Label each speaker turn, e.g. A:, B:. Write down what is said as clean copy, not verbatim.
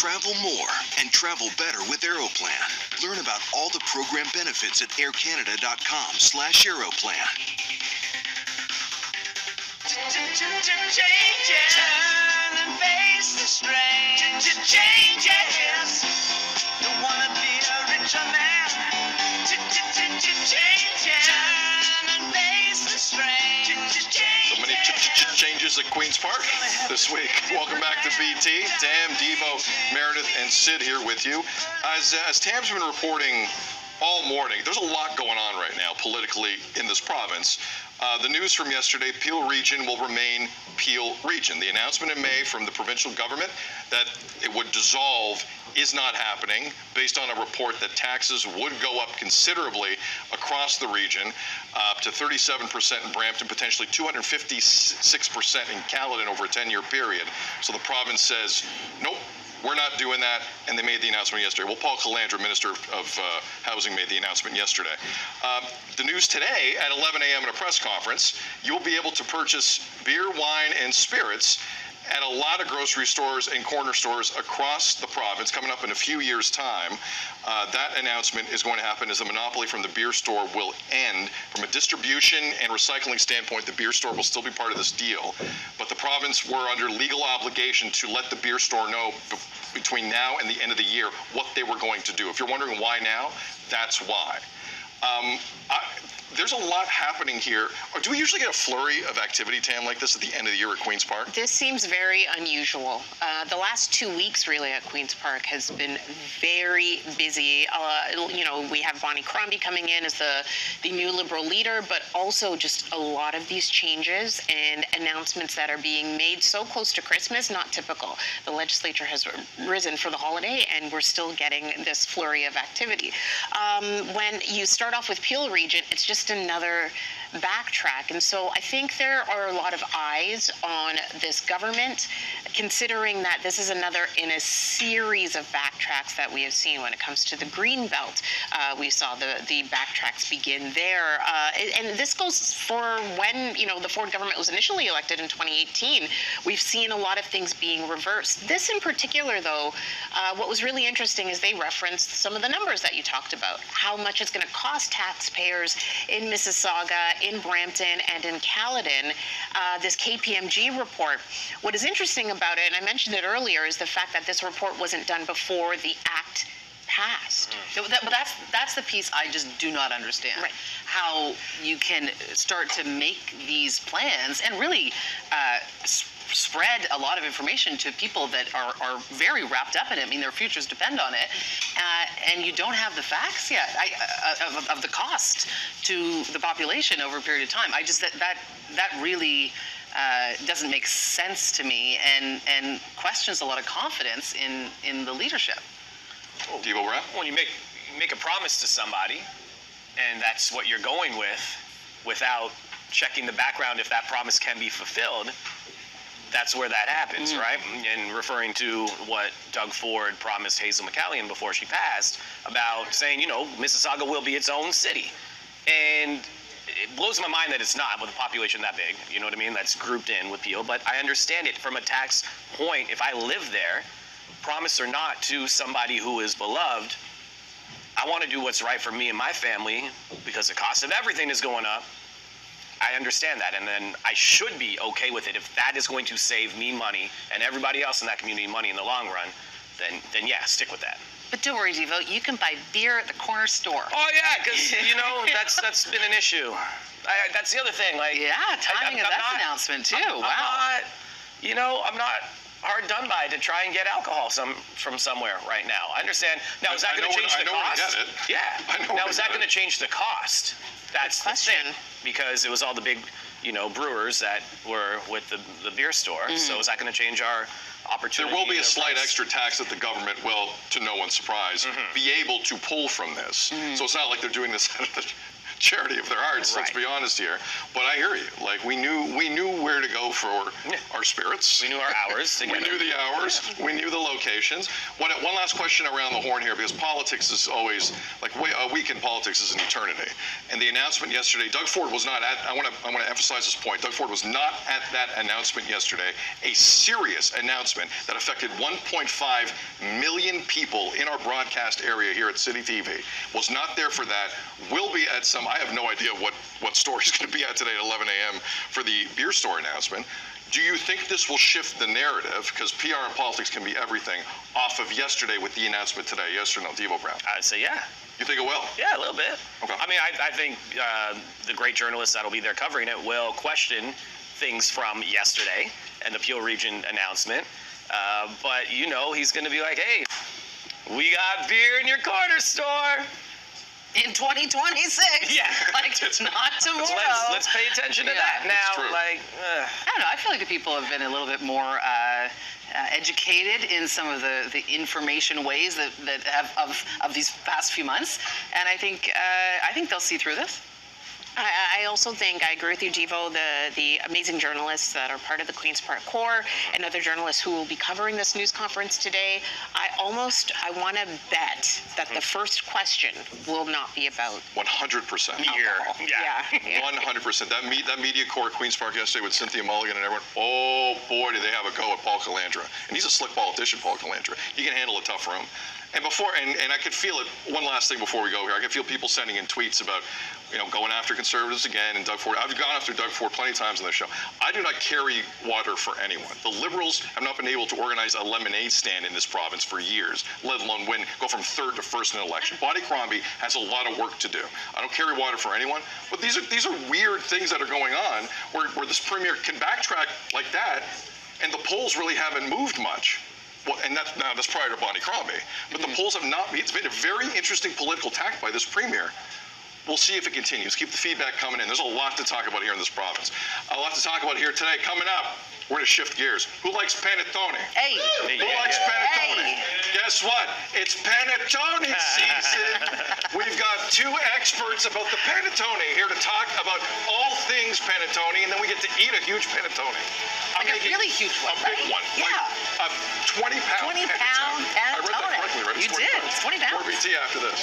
A: Travel more and travel better with Aeroplan. Learn about all the program benefits at aircanada.com/Aeroplan.
B: Turn and face the strain. Changes. Don't wanna be a richer man. Changes. Turn and face the strain.
C: So many changes at Queen's Park this week. Welcome back to BT. Tam, Devo, Meredith, and Sid here with you. As Tam's been reporting all morning, there's a lot going on right now politically in this province. The news from yesterday, Peel Region will remain Peel Region. The announcement in May from the provincial government that it would dissolve is not happening, based on a report that taxes would go up considerably across the region, up to 37% in Brampton, potentially 256% in Caledon over a 10-year period. So the province says, nope, we're not doing that, and they made the announcement yesterday. Well, Paul Calandra, Minister of Housing, made the announcement yesterday. The news today at 11 a.m. at a press conference, you'll be able to purchase beer, wine, and spirits at a lot of grocery stores and corner stores across the province coming up in a few years' time. That announcement is going to happen as the monopoly from the beer store will end. From a distribution and recycling standpoint, the beer store will still be part of this deal, but the province were under legal obligation to let the beer store know between now and the end of the year what they were going to do. If you're wondering why now, that's why. There's a lot happening here. Do we usually get a flurry of activity, Tam, like this at the end of the year at Queen's Park?
D: This seems very unusual. The last 2 weeks, really, at Queen's Park has been very busy. We have Bonnie Crombie coming in as the new Liberal leader, but also just a lot of these changes and announcements that are being made so close to Christmas, not typical. The legislature has risen for the holiday, and we're still getting this flurry of activity. When you start off with Peel Region, it's just another backtrack. And so I think there are a lot of eyes on this government, considering that this is another in a series of backtracks that we have seen when it comes to the green belt. We saw the backtracks begin there. And this goes for when, the Ford government was initially elected in 2018. We've seen a lot of things being reversed. This in particular, though, what was really interesting is they referenced some of the numbers that you talked about, how much it's going to cost taxpayers in Mississauga, in Brampton, and in Caledon, this KPMG report. What is interesting about it, and I mentioned it earlier, is the fact that this report wasn't done before the Act passed.
E: But that's the piece I just do not understand.
D: Right.
E: How you can start to make these plans and really spread a lot of information to people that are very wrapped up in it. I mean, their futures depend on it, and you don't have the facts yet of the cost to the population over a period of time. I just that really doesn't make sense to me, and questions a lot of confidence in the leadership.
C: Devo Brown?
F: When you make a promise to somebody, and that's what you're going with, without checking the background if that promise can be fulfilled, that's where that happens, right? And referring to what Doug Ford promised Hazel McCallion before she passed about saying, Mississauga will be its own city. And it blows my mind that it's not with a population that big, you know what I mean? That's grouped in with Peel, but I understand it from a tax point. If I live there, promise or not to somebody who is beloved, I want to do what's right for me and my family because the cost of everything is going up. I understand that, and then I should be okay with it if that is going to save me money and everybody else in that community money in the long run. Then yeah, stick with that.
E: But don't worry, Devo, you can buy beer at the corner store.
F: Oh yeah, because that's been an issue. That's the other thing. Like
E: timing of that announcement too.
F: I'm not hard done by to try and get alcohol from somewhere right now. I understand. Now, is that going to change the cost? Yeah. Now, is that going to change the cost? That's the thing, because it was all the big, brewers that were with the beer store. So is that going to change our opportunity?
C: There will be a slight extra tax that the government will, to no one's surprise, be able to pull from this. So it's not like they're doing this out of charity of their hearts. Let's
F: Right.
C: be honest here. But I hear you. Like we knew where to go for our spirits.
F: We knew our hours
C: We
F: together.
C: knew the hours. We knew the locations. One last question around the horn here, because politics is always like a week in politics is an eternity. And the announcement yesterday, Doug Ford was not at. I want to emphasize this point. Doug Ford was not at that announcement yesterday. A serious announcement that affected 1.5 million people in our broadcast area here at Citytv. Was not there for that. Will be at some. I have no idea what store he's going to be at today at 11 a.m. for the beer store announcement. Do you think this will shift the narrative, because PR and politics can be everything, off of yesterday with the announcement today? Yes or no, Devo Brown?
F: I'd say yeah.
C: You think it will?
F: Yeah, a little bit.
C: Okay.
F: I mean, I think the great journalists that'll be there covering it will question things from yesterday and the Peel Region announcement. But he's going to be like, hey, we got beer in your corner store.
E: In 2026.
F: Yeah.
E: Like, it's not tomorrow.
F: Let's pay attention to
E: Yeah.
F: that now.
C: true.
F: Like,
E: I don't know. I feel like the people have been a little bit more educated in some of the information ways that have of these past few months, and I think they'll see through this.
D: I also think, I agree with you, Devo, the amazing journalists that are part of the Queen's Park Corps and other journalists who will be covering this news conference today. I want to bet that the first question will not be about
C: 100%.
F: beer.
D: alcohol.
F: Yeah.
C: 100%. That media corps at Queen's Park yesterday with Cynthia Mulligan and everyone, oh boy, did they have a go at Paul Calandra. And he's a slick politician, Paul Calandra. He can handle a tough room. And I could feel it, one last thing before we go here, I could feel people sending in tweets about, going after conservatives again and Doug Ford. I've gone after Doug Ford plenty of times on this show. I do not carry water for anyone. The Liberals have not been able to organize a lemonade stand in this province for years, let alone go from third to first in an election. Bonnie Crombie has a lot of work to do. I don't carry water for anyone, but these are weird things that are going on where this premier can backtrack like that, and the polls really haven't moved much. Well, and that's prior to Bonnie Crombie. But the polls have not. It's been a very interesting political tack by this premier. We'll see if it continues. Keep the feedback coming in. There's a lot to talk about here in this province. A lot to talk about here today. Coming up, we're going to shift gears. Who likes panettone?
E: Hey.
C: Who likes panettone?
E: Hey.
C: Guess what? It's panettone season. We've got two experts about the panettone here to talk about all things panettone, and then we get to eat a huge panettone.
E: Like a really huge one,
C: A big
E: right?
C: one.
E: Yeah.
C: Like a 20-pound
E: 20-pound
C: panettone. I read that
E: panettone.
C: correctly, right?
E: You did. It's 20 pounds.
C: More BT after this.